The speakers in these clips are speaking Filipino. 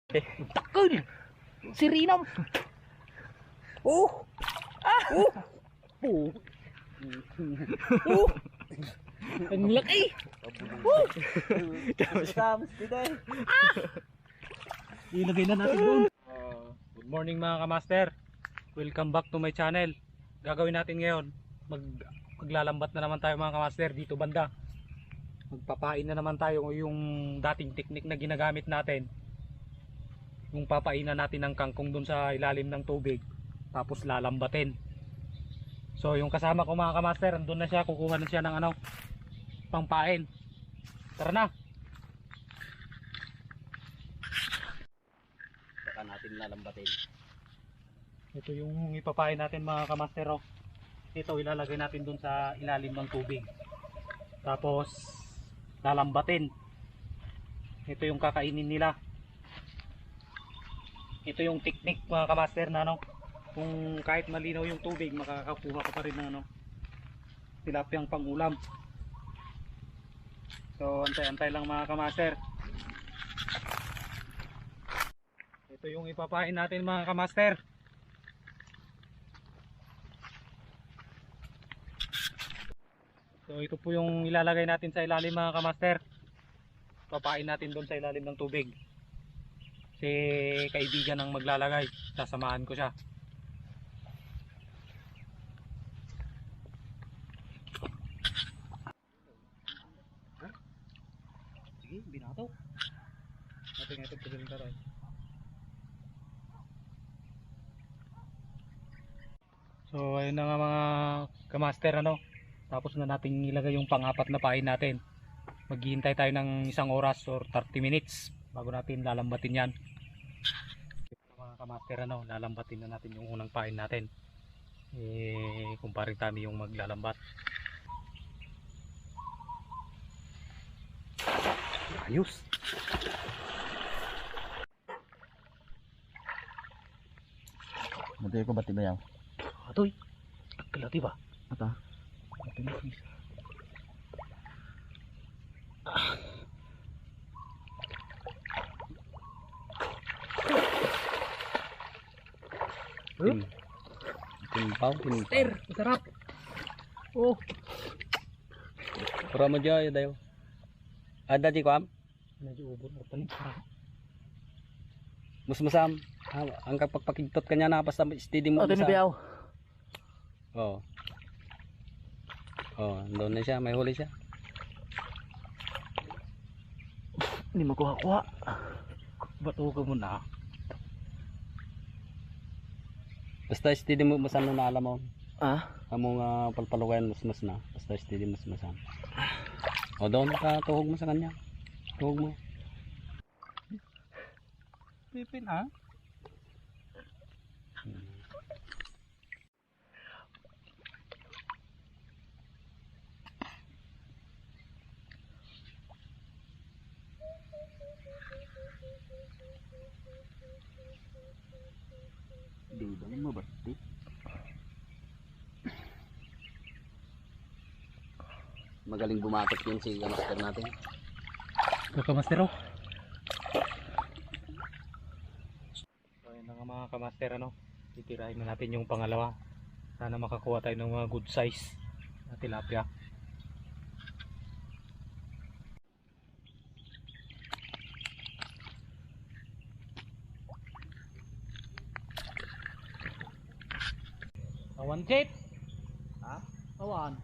Takul! Sirinam! Oh! Oh! Oh! Oh! Ang laki! Oh! Ilagay na natin doon. Good morning mga kamaster. Welcome back to my channel. Gagawin natin ngayon, maglalambat na naman tayo mga kamaster dito banda. Magpapain na naman tayo yung dating technique na ginagamit natin. Yung papainan natin ng kangkong dun sa ilalim ng tubig, tapos lalambatin. So yung kasama ko mga kamaster, andun na siya, kukuha na siya ng pangpain. Tara na. Saka natin lalambatin. Ito yung ipapain natin mga kamaster. Ito ilalagay natin dun sa ilalim ng tubig, tapos lalambatin. Ito yung kakainin nila. Ito yung technique mga kamaster na kung kahit malinaw yung tubig, makakakuha ka pa rin ng tilapiyang pangulam. So antay-antay lang mga kamaster. Ito yung ipapain natin mga kamaster. So ito po yung ilalagay natin sa ilalim mga kamaster. Papain natin doon sa ilalim ng tubig. Si kaibigan ang maglalagay, sasamahan ko siya. Sige, binato. Natin ito pagdaling taray. So ayun na nga mga kamaster tapos na natin ilagay yung pang-apat na pain natin. Maghihintay tayo ng 1 oras or 30 minutes bago natin lalambatin yan. Mga kamaster lalambatin na natin yung unang pain natin. Kumpare kami yung maglalambat. Ayos. Matay ko bati ba yaw? Atoy. Kalati ba? Ata. Timpaw, Ter, sarap. Oh. Pura mo dyan, dayo. Ada di kuam? Medyo ubod na tanim. Musmusam. Ang kapagpakigtot kanya na basta steady mo. Tinibayaw. Oo. Oh, doon na siya, may huli siya. Hindi makuha-kuha. Bato ka muna. Basta steady mo masam na alam mo. Ah? Among palpalugan musmus na. Basta steady musmusam. O doon ka tuhog mo sa kanya. Tuhog mo. Pipin Di ba mo bati? Magaling bumatot yun si master natin. Kamaster So ayun na nga mga kamaster titirahin na natin yung pangalawa. Sana makakuha tayo ng mga good size na tilapia. Awan jet. Ha? Awan.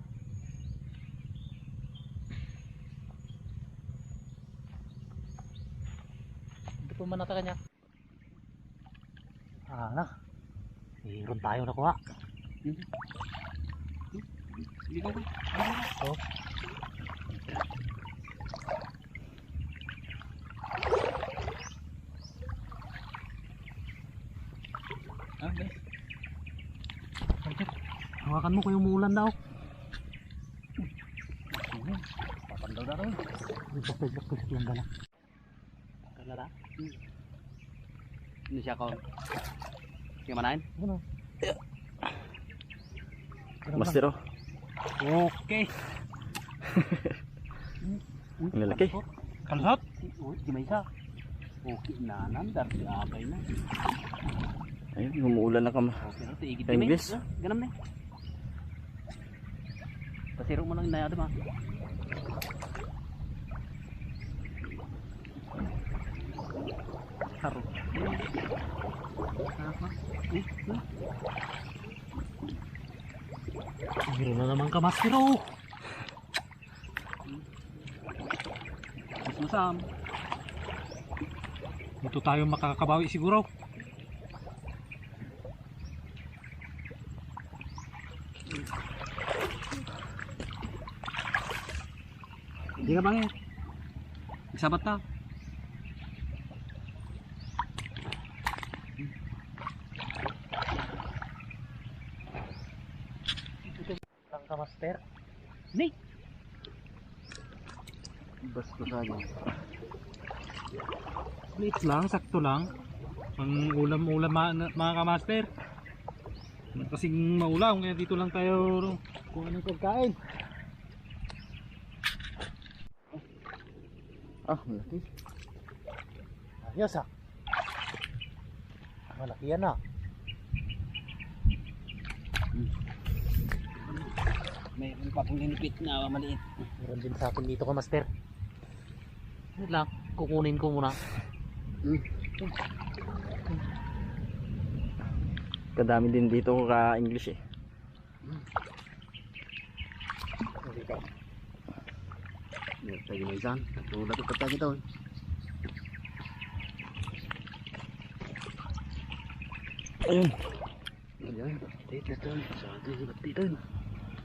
Hindi po man nata kanya. Mayroon tayo nakuha. Oh. Okay. Hawakan mo ko yung umulan daw. Papandaw na rin. Bakit lang gala. Gala. Ini siya ko. Gimanain? Ano? Master oh. Okay. Ang lalaki. Kalusot? Uy, di may isa. Okay na, nandar si Apay na. Ayun, umuulan na kama. Okay na, tiigit Ay, kami. Ingles. Ganun na. Pasiro mo lang na yata ba? Haro. Meron na naman kamaster oh. Mas masam. Dito tayo makakabawi siguro. Hindi ka bangit. Isabat ta. Ang kamaster. Ni. Basta saja. Liit lang, sakto lang. Ang ulam-ulam mga kamaster. Kasing maulam, kaya dito lang tayo kung anong pagkain. Ah, malaki. Ayos ah. Malaki yan ah. Mayroon pa akong linipit na maliit. Meron din sa akin dito kamaster. Wait lang, kukunin ko muna. Kadami din dito ka English eh. Yan, tayo na isan. Tulad ito tayo ito. Ayun, Ayan, dito ito. Sabi sa dito.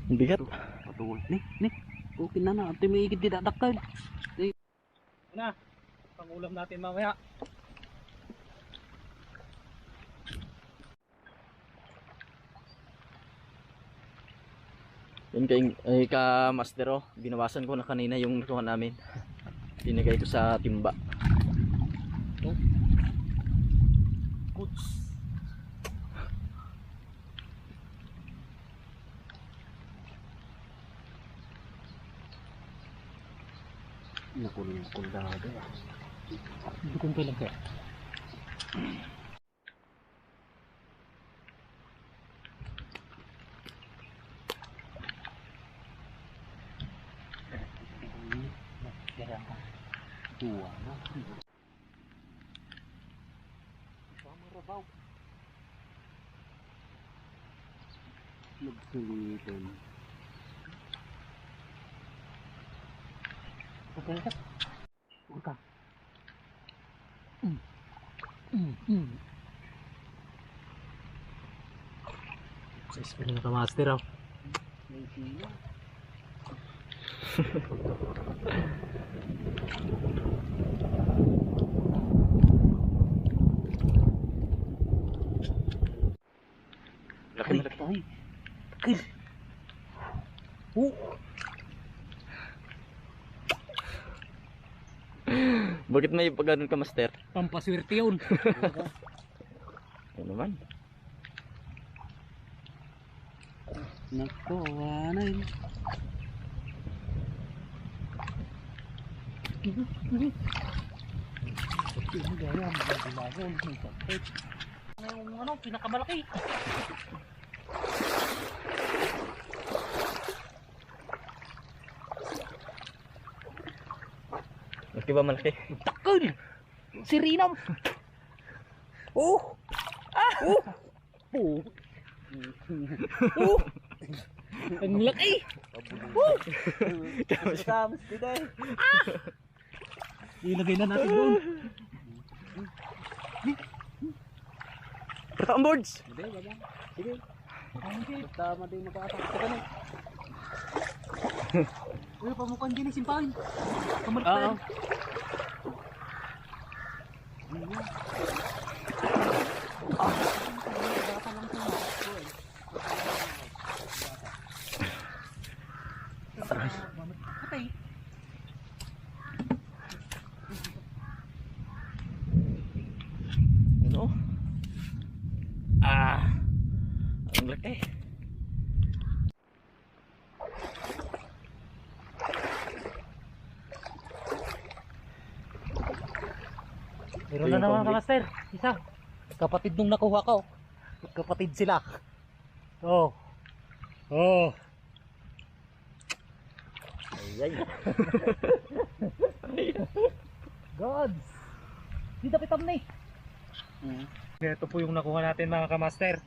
ang bigat. Patuloy. Ni. Okay na na. Ate may igit didadaktal. Na, pangulam natin mamaya. Yun ka master oh. Binawasan ko na kanina yung nakuha namin. Binigay ko sa timba. Goods. Nakunin ko dado. Hindi ko lang kaya. Dua na. Pamarabaw. Nagsulitin. Okay ka? Okay ka? Sa spring na kamaster oh. May sila. Laki na laki. Ay. Bakit may pagganon ka master? Pampaswerte yun. Ano naman? Nako, ano yun? Ano, pinakamalaki. Malaki ba malaki? Takol! Sirinam! Oh! Ah! Oh! Oh! Oh! Ang laki! Oh! Kasama si Day. Ilagay na natin doon. Prata on boards! Sige, baba. Sige. Tama din makaasok sa kanin. Uy, pamukan din simpahin. Kamalik Oo. pa yan. Patay. Ano? Ah! Ang laki. yung naman panghuli. kamaster. Isa. Kapatid nung nakuha ko. Kapatid sila. Oh. Oh. Ay, Gods. Di dapat ni. Ito po yung nakuha natin mga kamaster.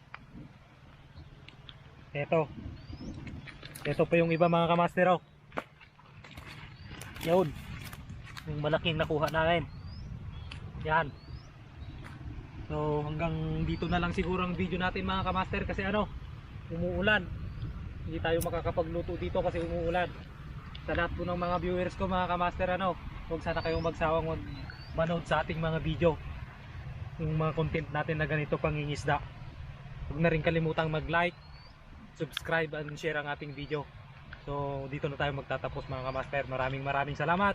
Ito. Ito po yung iba mga kamaster. Oh. Yun. Yung malaking nakuha namin. Yan. So hanggang dito na lang siguro ang video natin mga kamaster kasi ano, umuulan. Hindi tayo makakapagluto dito kasi umuulan. Sa lahat po ng mga viewers ko mga kamaster, ano, huwag sana kayong magsawang manood sa ating mga video. Yung mga content natin na ganito pangingisda. Huwag na rin kalimutang mag-like, subscribe and share ang ating video. So dito na tayo magtatapos mga kamaster. Maraming salamat.